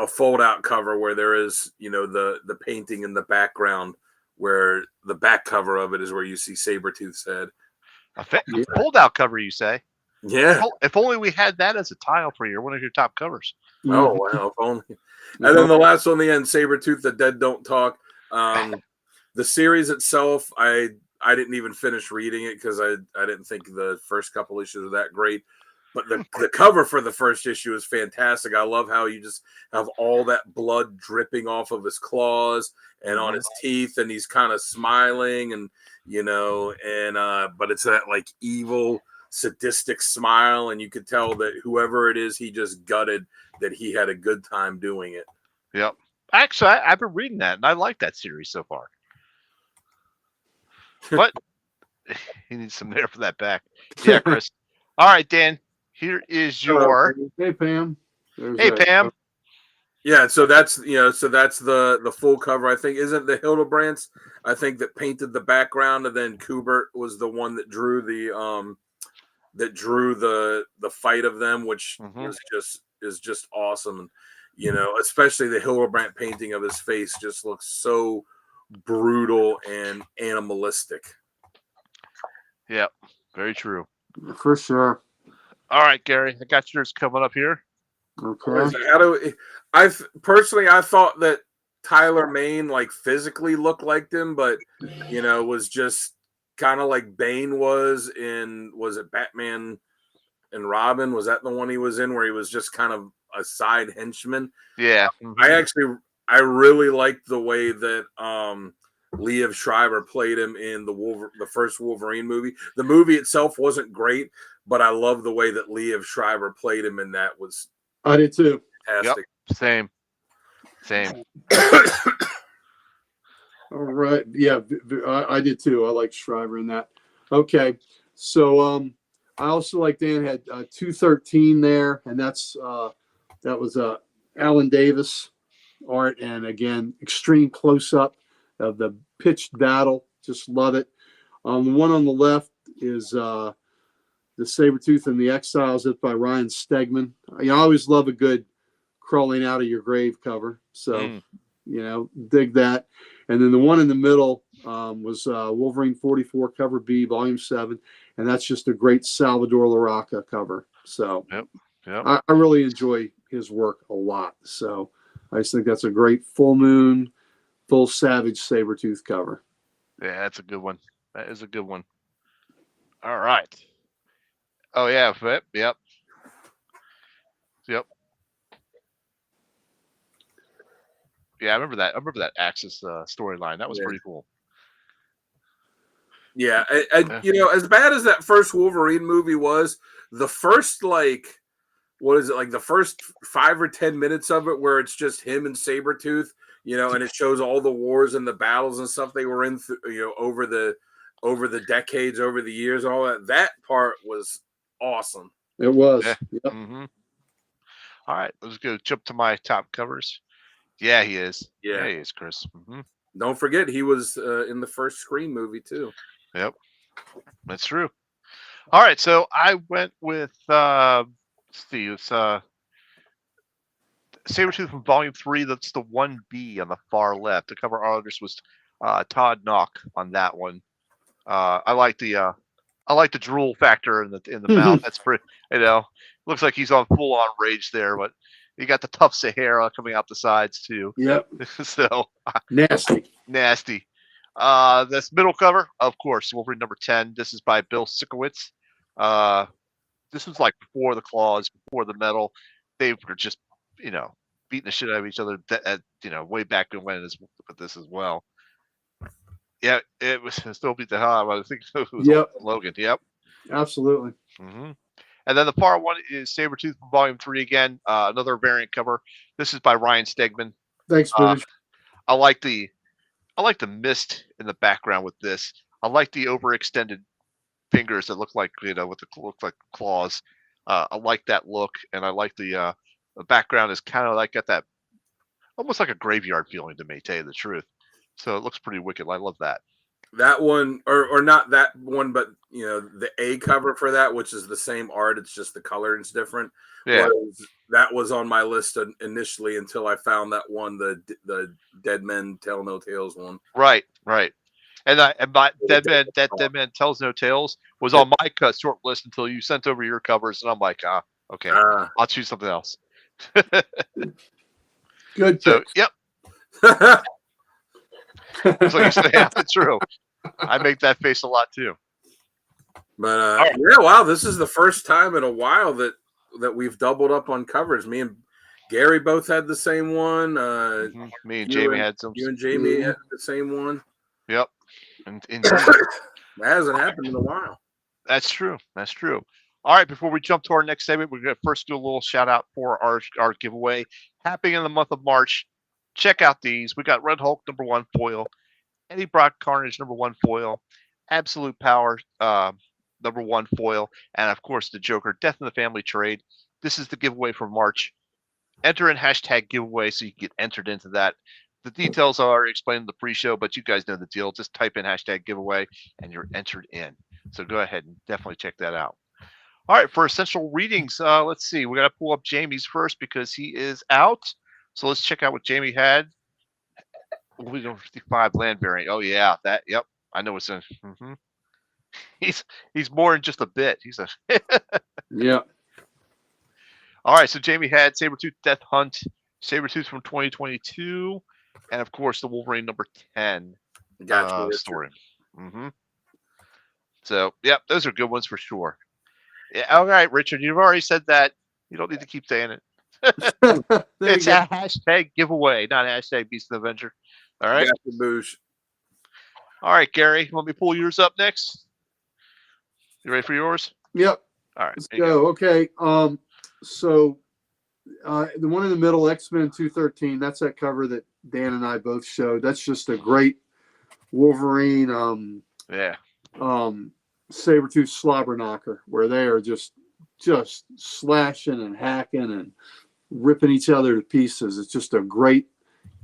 fold out cover where there is, the painting in the background, where the back cover of it is where you see Sabretooth's head. A fold-out cover, you say? Yeah. If only we had that as a tile for one of your top covers. Oh, wow. If only. And then the last one, the end, Sabretooth, The Dead Don't Talk. The series itself, I didn't even finish reading it because I didn't think the first couple issues were that great. But the cover for the first issue is fantastic. I love how you just have all that blood dripping off of his claws and on his teeth, and he's kind of smiling, and but it's that like evil, sadistic smile, and you could tell that whoever it is he just gutted, that he had a good time doing it. Yep. Actually, I've been reading that, and I like that series so far. But he needs some air for that back. Yeah, Chris. All right, Dan. Here is your. Hey, Pam. Hey, Pam. Yeah, so that's the full cover. I think isn't the Hildebrands, I think, that painted the background, and then Kubert was the one that drew the fight of them, which is just awesome. And, especially the Hildebrand painting of his face just looks so brutal and animalistic. Yeah, very true. For sure. All right, Gary, I got yours coming up here. Okay. I thought that Tyler Mane physically looked like him, but was just kind of like Bane was it Batman and Robin? Was that the one he was in where he was just kind of a side henchman? Yeah. I really liked the way that Liev Schreiber played him in the first Wolverine movie. The movie itself wasn't great, but I love the way that Liev Schreiber played him in that. Was I did too. Fantastic. Yep. Same. All right. Yeah, I did too. I like Schreiber in that. Okay. So I also like Dan had 213 there, and that was Alan Davis art, and again, extreme close up of the pitched battle. Just love it. The one on the left is the Sabretooth and the Exiles. It's by Ryan Stegman. I always love a good crawling out of your grave cover. So, dig that. And then the one in the middle was Wolverine 44 cover B, volume 7. And that's just a great Salvador Larroca cover. So yep. I really enjoy his work a lot. So I just think that's a great full moon, full Savage Sabretooth cover. Yeah, that's a good one. That is a good one. All right. Oh, yeah. Yep. Yeah, I remember that. I remember that Axis storyline. That was pretty cool. Yeah, as bad as that first Wolverine movie was, the first what is it, like the first 5 or 10 minutes of it where it's just him and Sabretooth, and it shows all the wars and the battles and stuff they were in, over the decades, over the years, all that. That part was awesome. It was. Yeah. Yep. Mm-hmm. All right, let's go jump to my top covers. Yeah, he is. Yeah, he is, Chris. Mm-hmm. Don't forget, he was in the first Scream movie too. Yep, that's true. All right, so I went with let's see, it's Sabretooth from Volume 3. That's the 1B on the far left. The cover artist was Todd Knock on that one. I like the drool factor in the mouth. That's pretty. Looks like he's on full on rage there, but you got the tufts of hair coming out the sides too. Yep. So nasty. This middle cover, of course, Wolverine number 10. This is by Bill Sikowitz. This was like before the claws, before the metal. They were just, beating the shit out of each other. Way back when with this as well. Yeah, it was still beat the hell out of. I think it was Logan. Yep, absolutely. Mm-hmm. And then the far one is Sabretooth from Volume 3 again. Another variant cover. This is by Ryan Stegman. Thanks, British. I like the mist in the background with this. I like the overextended fingers that look like look like claws. I like that look, and I like the background is kind of like got that almost like a graveyard feeling to me. Tell you the truth. So it looks pretty wicked. I love that. That one, or not that one, but the A cover for that, which is the same art, it's just the color is different. Yeah, that was on my list initially until I found that one, the Dead Men Tell No Tales one. Right. And my Dead Man Tells No Tales was on my short list until you sent over your covers, and I'm like, okay, I'll choose something else. Good. So, yep. It's like you said, yeah, that's true. I make that face a lot too. But yeah, wow, this is the first time in a while that we've doubled up on covers. Me and Gary both had the same one. Me and Jamie had some. You and Jamie had the same one. Yep. And that hasn't happened in a while. That's true. All right, before we jump to our next segment, we're going to first do a little shout out for our giveaway happening in the month of March. Check out these. We got Red Hulk number 1 foil, Eddie Brock Carnage number 1 foil, Absolute Power number 1 foil, and of course the Joker Death in the Family trade. This is the giveaway for March. Enter in hashtag giveaway so you can get entered into that. The details are explained in the pre-show, but you guys know the deal. Just type in hashtag giveaway and you're entered in. So go ahead and definitely check that out. All right, for essential readings, let's see. We got to pull up Jamie's first because he is out. So let's check out what Jamie had. We go 55 land variant. Oh yeah, that. Yep, I know what's in. Mm-hmm. He's more than just a bit. He's a. Yeah. All right, so Jamie had Sabretooth Death Hunt, Sabretooth from 2022, and of course the Wolverine number 10 story. Mm-hmm. So yep, those are good ones for sure. Yeah. All right, Richard, you've already said that. You don't need to keep saying it. It's a hashtag giveaway, not a hashtag Beast of the Avenger. All right. All right, Gary, let me pull yours up next. You ready for yours? Yep. All right. Let's go. Okay. So the one in the middle, X-Men 213, that's that cover that Dan and I both showed. That's just a great Wolverine Sabretooth slobber knocker where they are just slashing and hacking and ripping each other to pieces. It's just a great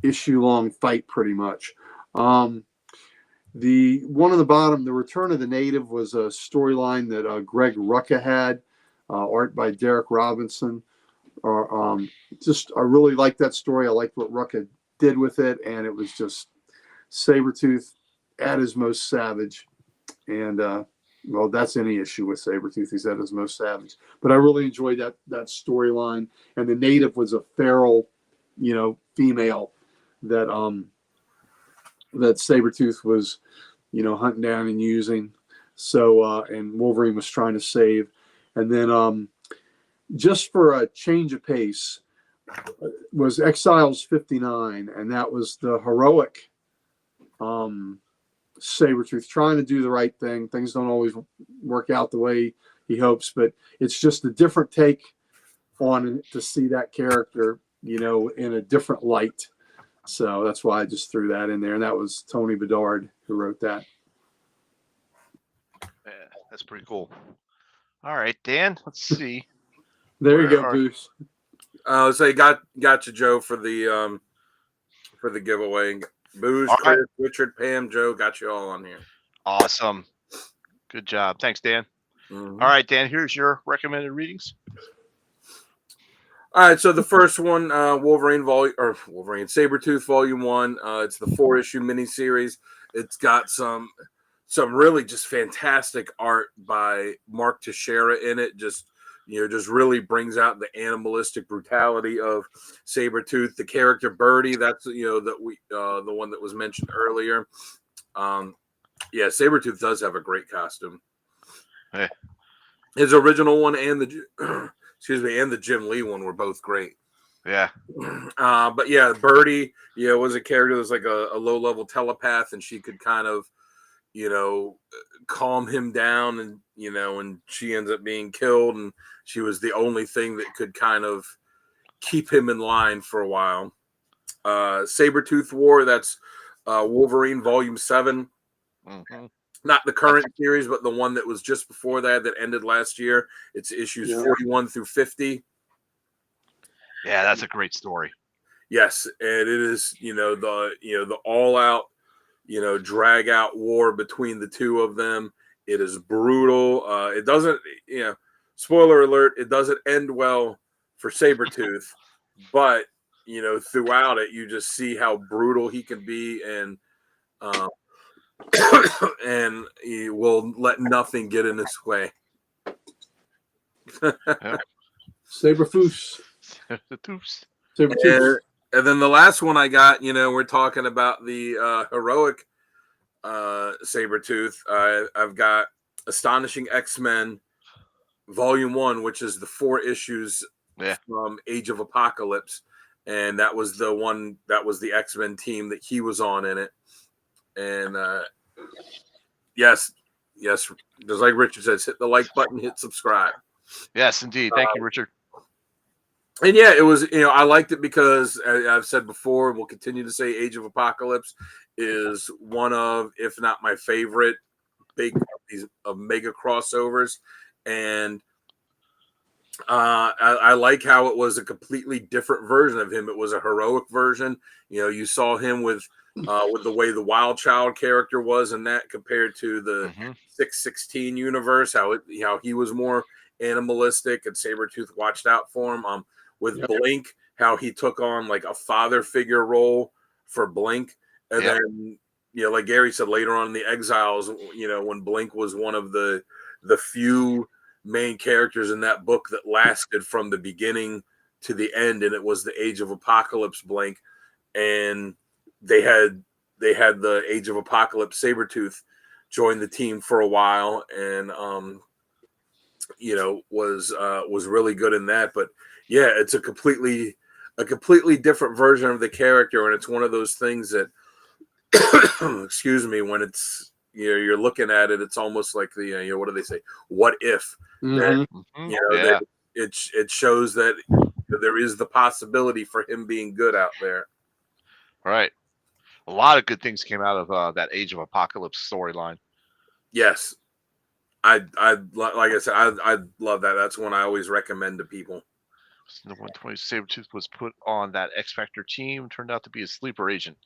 issue-long fight, pretty much. The one on the bottom, The Return of the Native, was a storyline that Greg Rucka had, art by Derek Robinson. I really liked that story. I liked what Rucka did with it, and it was just Sabretooth at his most savage. And well, that's any issue with Sabretooth. He's at his most savage. But I really enjoyed that storyline. And the Native was a feral, female that that Sabretooth was, hunting down and using. So and Wolverine was trying to save. And then just for a change of pace was Exiles 59, and that was the heroic Sabretooth trying to do the right thing. Things don't always work out the way he hopes, but it's just a different take on to see that character, in a different light. So that's why I just threw that in there. And that was Tony Bedard who wrote that. Yeah, that's pretty cool. All right, Dan, let's see. There you go, Boosh. So got you, Joe, for the giveaway. Boosh, Chris, right. Richard, Pam, Joe, got you all on here. Awesome. Good job. Thanks, Dan. Mm-hmm. All right, Dan, here's your recommended readings. All right, so the first one, Wolverine Sabretooth Volume 1. It's the 4-issue miniseries. It's got some really just fantastic art by Mark Teixeira in it. Just really brings out the animalistic brutality of Sabretooth. The character Birdie, that's the one that was mentioned earlier. Sabretooth does have a great costume. Hey. His original one and the and the Jim Lee one were both great. Yeah. But yeah, Birdie, was a character that was like a low-level telepath, and she could kind of, calm him down, and and she ends up being killed, and she was the only thing that could kind of keep him in line for a while. Sabretooth War, that's Wolverine Volume 7. Mm-hmm. Not the current series, but the one that was just before that ended last year. It's issues 41 through 50. Yeah, that's a great story. Yes, and it is, the all-out, drag-out war between the two of them. It is brutal. It doesn't, spoiler alert, it doesn't end well for Sabretooth, but, throughout it, you just see how brutal he can be, and and he will let nothing get in his way. Sabretooth. And then the last one I got, we're talking about the heroic Sabretooth. I've got Astonishing X-Men Volume 1, which is the 4 issues from Age of Apocalypse. And that was the one, that was the X-Men team that he was on in it. And yes, just like Richard says, hit the like button, hit subscribe. Yes, indeed. Thank you, Richard. And yeah, it was, I liked it because I've said before, and we'll continue to say, Age of Apocalypse is one of, if not my favorite, these mega crossovers. And I like how it was a completely different version of him. It was a heroic version. You saw him with the way the Wild Child character was in that compared to the 616 universe, how he was more animalistic and Sabretooth watched out for him. With Blink, how he took on like a father figure role for Blink. And then, like Gary said, later on in the Exiles, when Blink was one of the few main characters in that book that lasted from the beginning to the end, and it was the Age of Apocalypse Blink. And they had the Age of Apocalypse Sabretooth join the team for a while, and was really good in that. But yeah, it's a completely different version of the character, and it's one of those things that excuse me, when it's you're looking at it, it's almost like the what do they say, what if? That, it shows that there is the possibility for him being good out there. Right. A lot of good things came out of that Age of Apocalypse storyline. Yes. I like I said, I love that. That's one I always recommend to people. The 120 Sabretooth was put on that X-Factor team, turned out to be a sleeper agent.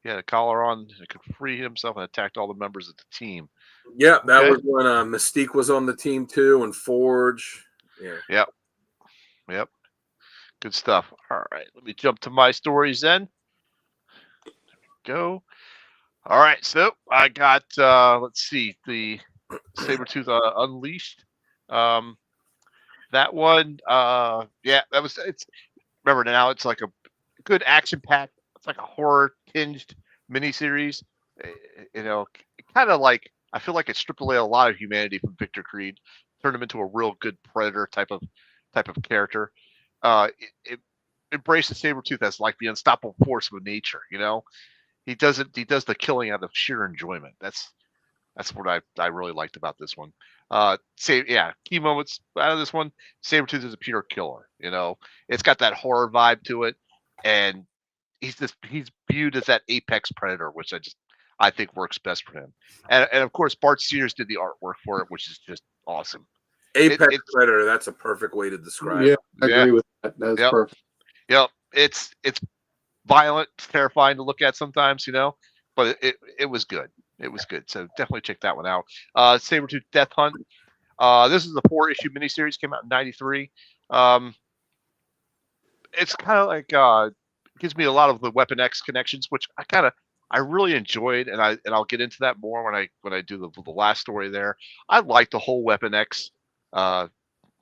He had a collar on and could free himself and attacked all the members of the team. Yeah, that was when Mystique was on the team too, and Forge. Yeah. Yep. Good stuff. All right, let me jump to my stories then. There we go. All right, so I got let's see, the Sabretooth Unleashed. That one, it's remember now, it's like a good action-packed, it's like a horror-tinged miniseries. Kind of like, I feel like it stripped away a lot of humanity from Victor Creed, turned him into a real good Predator type of character. It embraces Sabretooth as like the unstoppable force of nature. He does the killing out of sheer enjoyment. That's That's what I really liked about this one. Key moments out of this one. Sabretooth is a pure killer. It's got that horror vibe to it, and he's viewed as that apex predator, which I think works best for him. And of course, Bart Sears did the artwork for it, which is just awesome. Apex predator. That's a perfect way to describe it. I agree with that. That's perfect. Yep. It's violent, it's terrifying to look at sometimes, but it was good. It was good. So definitely check that one out. Sabretooth Death Hunt. This is a 4-issue miniseries, came out in '93. It's kind of like gives me a lot of the Weapon X connections, which I really enjoyed, and I'll get into that more when I do the last story there. I like the whole Weapon X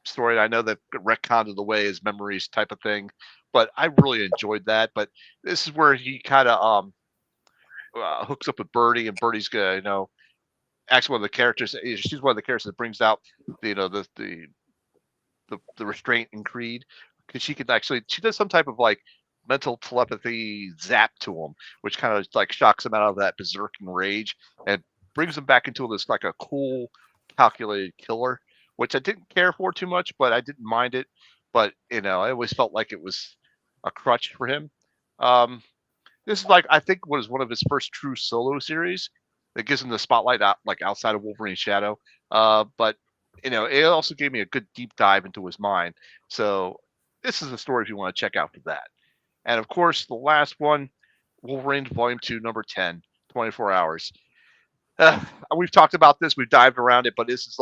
story. I know that retconned the way his memories type of thing, but I really enjoyed that. But this is where he kind of hooks up with Birdie, and Birdie's gonna, actually one of the characters. She's one of the characters that brings out, the restraint in Creed, because she does some type of like mental telepathy zap to him, which kind of like shocks him out of that berserking rage and brings him back into this like a cool, calculated killer, which I didn't care for too much, but I didn't mind it. But I always felt like it was a crutch for him. This is I think was one of his first true solo series that gives him the spotlight outside of Wolverine's shadow. But it also gave me a good deep dive into his mind. So this is a story if you want to check out for that. And of course, the last one, Wolverine Volume 2, number 10, 24 Hours. We've talked about this, we've dived around it, but this is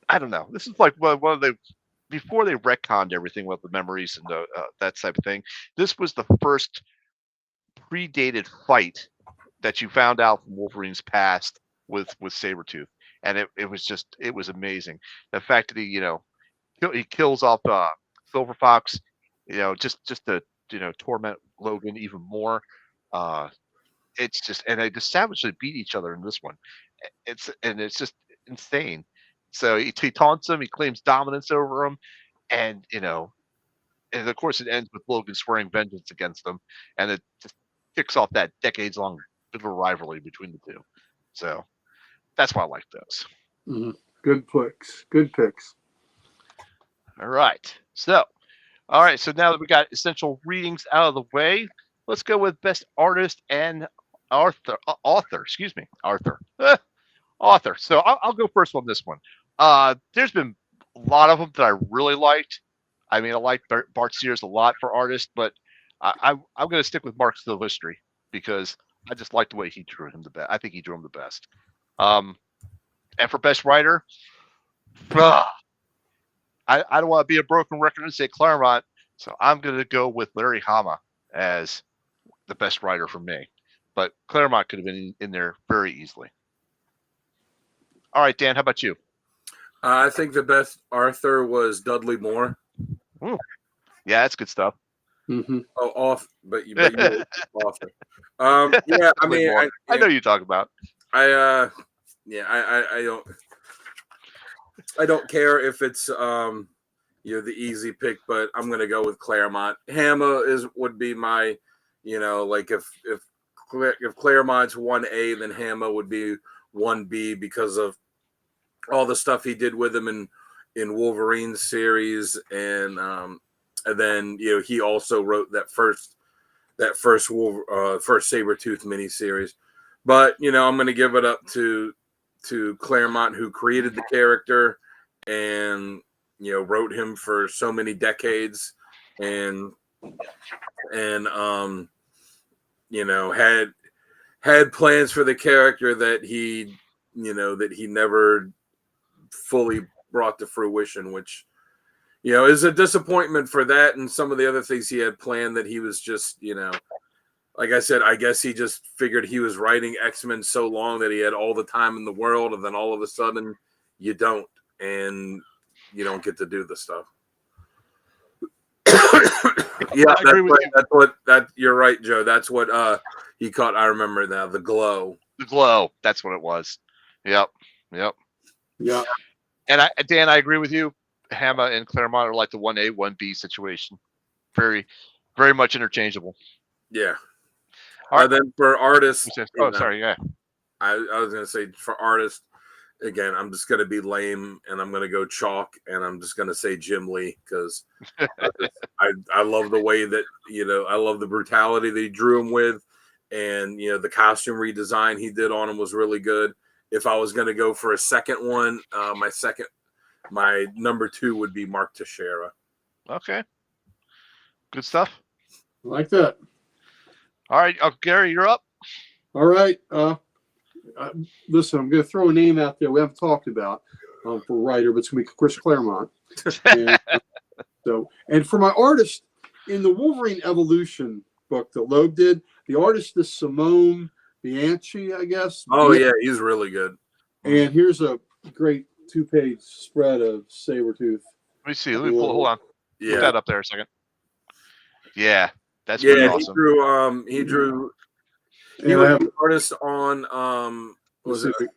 I don't know. This is one of the, before they retconned everything with the memories and that type of thing, this was the first predated fight that you found out from Wolverine's past with Sabretooth. And it was amazing. The fact that he kills off Silver Fox, just to torment Logan even more. It's just, and they just savagely beat each other in this one. It's just insane. So he taunts him, he claims dominance over him, and and of course it ends with Logan swearing vengeance against them, and it just kicks off that decades-long bit of a rivalry between the two. So that's why I like those. Mm-hmm. Good picks. Good picks. All right. So now that we got essential readings out of the way, let's go with best artist and author. Author. So I'll go first on this one. There's been a lot of them that I really liked. I mean, I like Bart Sears a lot for artist, but I'm going to stick with Mark Silvestri because I just like the way he drew him the best. I think he drew him the best. And for best writer, I don't want to be a broken record and say Claremont, so I'm going to go with Larry Hama as the best writer for me. But Claremont could have been in there very easily. All right, Dan, how about you? I think the best Arthur was Dudley Moore. Ooh. Yeah, that's good stuff. Mm-hmm. Oh, but you author. Yeah, I mean, I know you talk about. I don't care if it's the easy pick, but I'm gonna go with Claremont. Hama would be my, if Claremont's 1A, then Hama would be 1B because of all the stuff he did with him in Wolverine series, and then he also wrote that first Sabretooth miniseries. But I'm going to give it up to Claremont, who created the character and wrote him for so many decades, and had plans for the character that he never fully brought to fruition, which is a disappointment for that and some of the other things he had planned, that he was just like I said, I guess he just figured he was writing X-Men so long that he had all the time in the world, and then all of a sudden you don't, and you don't get to do the stuff. Yeah, you're right, Joe. That's what he caught. I remember now, the glow. The glow. That's what it was. Yep. Yeah. And Dan, I agree with you. Hama and Claremont are like the 1A, 1B situation. Very, very much interchangeable. Yeah. All right. Then for artists, sorry. Yeah. I was going to say for artist, again, I'm just going to be lame and I'm going to go chalk and I'm just going to say Jim Lee because I love the way that, I love the brutality that he drew him with. And, the costume redesign he did on him was really good. If I was going to go for a second one, my number 2 would be Mark Teixeira. Okay. Good stuff. I like that. All right. Gary, you're up. All right. Listen, I'm going to throw a name out there we haven't talked about for writer, but it's going to be Chris Claremont. And for my artist, in the Wolverine Evolution book that Loeb did, the artist is Simone Bianchi, I guess. Oh, yeah, he's really good. And here's a great 2-page spread of Sabretooth. Let me see. Let me pull. Hold on. Yeah. Put that up there a second. Yeah, that's pretty awesome. He drew. And He was I have the artist on. What was the?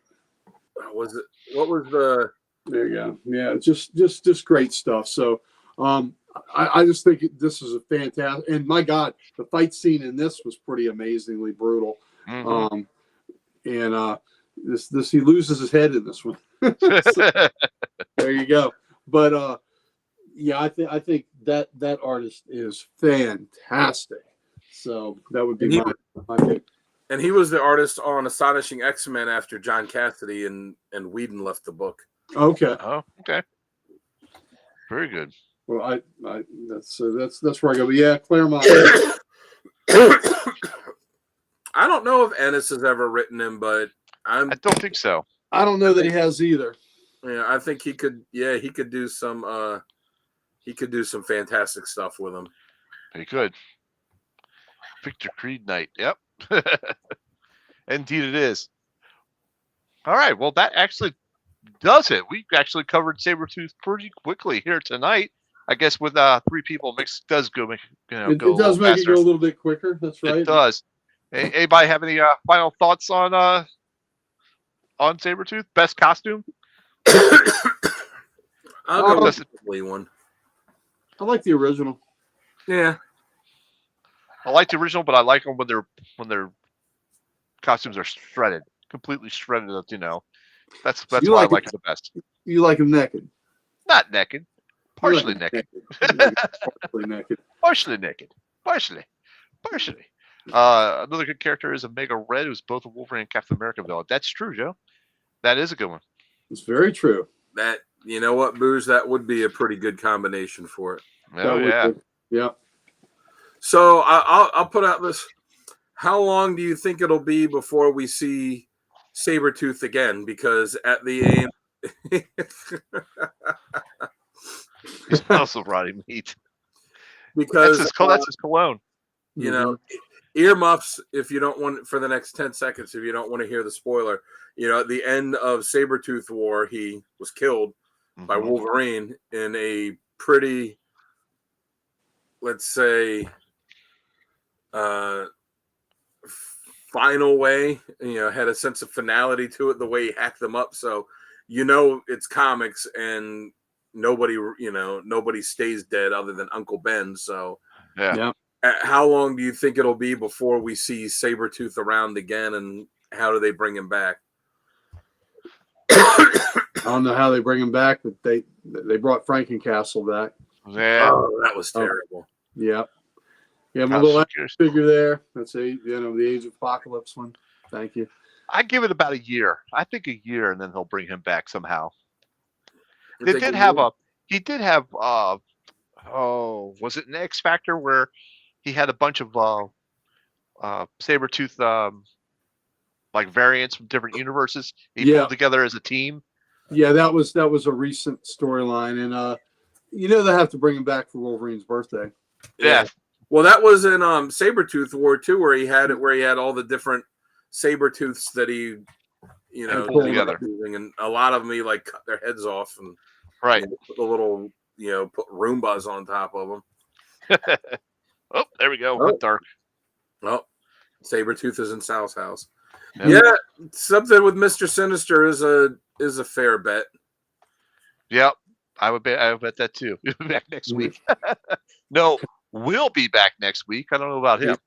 There you go. Yeah, just great stuff. So, I just think this is a fantastic. And my God, the fight scene in this was pretty amazingly brutal. Mm-hmm. This he loses his head in this one. So, there you go. But yeah, I think that artist is fantastic. So that would be my pick. And he was the artist on Astonishing X-Men after John Cassidy and Whedon left the book. Okay. Oh, okay. Very good. Well, that's where I go. But yeah, Claremont. I don't know if Ennis has ever written him, but I don't think so. I don't know that he has either. Yeah, I think he could. Yeah, he could do some. He could do some fantastic stuff with him. Very good. Victor Creed Knight. Yep. Indeed, it is. All right. Well, that actually does it. We actually covered Sabretooth pretty quickly here tonight. I guess with 3 people, does go make It go does make it faster. go a little bit quicker. That's right. It does. Anybody have any final thoughts on Sabretooth? Best costume? I'll go with the Lee one. I like the original. Yeah. I like the original, but I like them when their costumes are shredded, completely shredded. That's why I like it the best. You like him naked? Not naked, partially naked. Partially naked. Partially naked. Partially. Another good character is Omega Red, who's both a Wolverine and Captain America villain. That's true, Joe. That is a good one. It's very true. That, you know what, Booze? That would be a pretty good combination for it. Oh, yeah. Yeah. So I'll put out this. How long do you think it'll be before we see Sabretooth again? Because at the end, He smells of rotting meat. Because that's his cologne. You know, earmuffs if you don't want for the next 10 seconds. If you don't want to hear the spoiler, at the end of Sabretooth War, he was killed by Wolverine in a pretty, let's say, final way. Had a sense of finality to it, the way he hacked them up. So it's comics and nobody stays dead other than Uncle Ben. So yeah. How long do you think it'll be before we see Sabretooth around again, and how do they bring him back? I don't know how they bring him back, but they brought Frankencastle back. Yeah. Oh, that was terrible. Yeah. Yeah, my little figure there. That's the Age of Apocalypse one. Thank you. I give it about a year. I think a year, and then they'll bring him back somehow. He did have was it an X Factor where he had a bunch of Sabretooth like variants from different universes he pulled together as a team? Yeah, that was a recent storyline, and they have to bring him back for Wolverine's birthday. Yeah. Well, that was in Sabretooth War too, where he had all the different Sabretooths that he pulled together, and a lot of them he cut their heads off and put the little put Roombas on top of them. Oh, there we go. Went dark. Oh, Sabretooth is in Sal's house. Yeah, something with Mr. Sinister is a fair bet. Yep, I would bet that too. We'll be back next week. No, we'll be back next week. I don't know about him.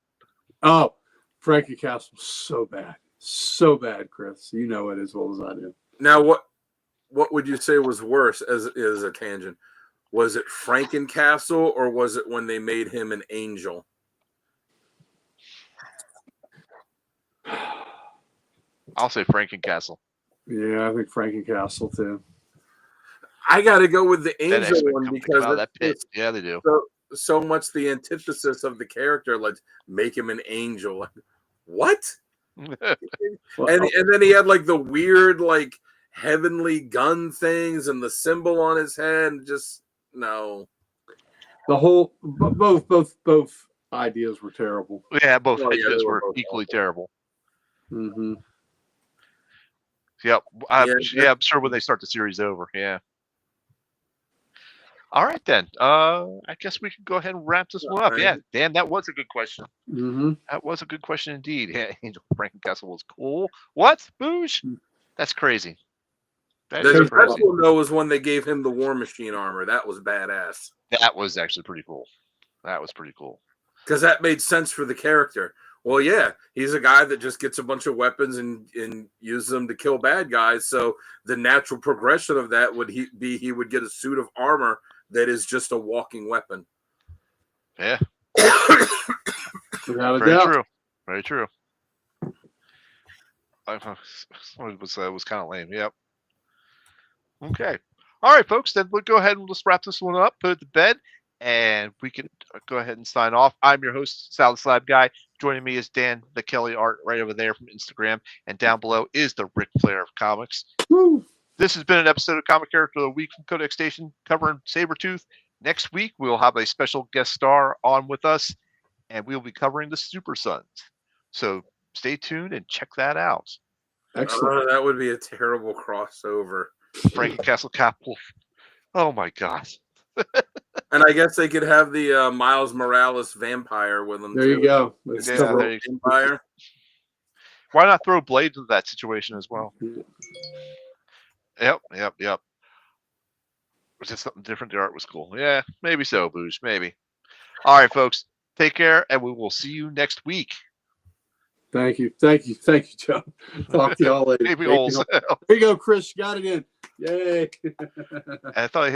Oh, Frankencastle, so bad. So bad, Chris. You know it as well as I do. Now, what would you say was worse as a tangent? Was it Frankencastle or was it when they made him an angel? I'll say Frankencastle. Yeah, I think Frankencastle too. I got to go with the That angel X-Men one come because out of that pit. Yeah, they do. so much the antithesis of the character. Let's make him an angel. Like, what? And then he had like the weird like heavenly gun things and the symbol on his head. Just no. The whole both ideas were terrible. Yeah, both Well, yeah, ideas they were were both equally awful. terrible. Mm-hmm. Yep. I'm Yeah. sure when they start the series over. Yeah. All right then. I guess we can go ahead and wrap this one up. Yeah, Dan, that was a good question. Mm-hmm. That was a good question indeed. Yeah, Angel Frankencastle was cool. What? Boosh? That's crazy. That is The crazy. best one though was when they gave him the War Machine armor. That was badass. That was actually pretty cool. That was pretty cool. Because that made sense for the character. Well, yeah, he's a guy that just gets a bunch of weapons and uses them to kill bad guys. So the natural progression of that would he would get a suit of armor that is just a walking weapon. Yeah. Without a Very doubt. true. Very true. It was kind of lame. Yep. Okay. All right, folks. Then we'll go ahead and just wrap this one up, put it to bed, and we can go ahead and sign off. I'm your host, Sal the Slab Guy. Joining me is Dan the Kelly Art right over there from Instagram, and down below is the Ric Flair of comics. Woo. This has been an episode of Comic Character of the Week from Codex Station covering Sabretooth. Next week, we'll have a special guest star on with us, and we'll be covering the Super Sons. So stay tuned and check that out. Excellent. That would be a terrible crossover. Frankencastle Capital. Oh my God. And I guess they could have the Miles Morales vampire with them. There you go. Let's Yeah, cover there it. you Vampire. Why not throw Blade into that situation as well? Yep. Was it something different? The art was cool. Yeah, maybe so, Boosh. Maybe. All right, folks. Take care, and we will see you next week. Thank you, Joe. Talk to y'all later. Maybe holes. There you go, Chris. You got it in. Yay. I thought I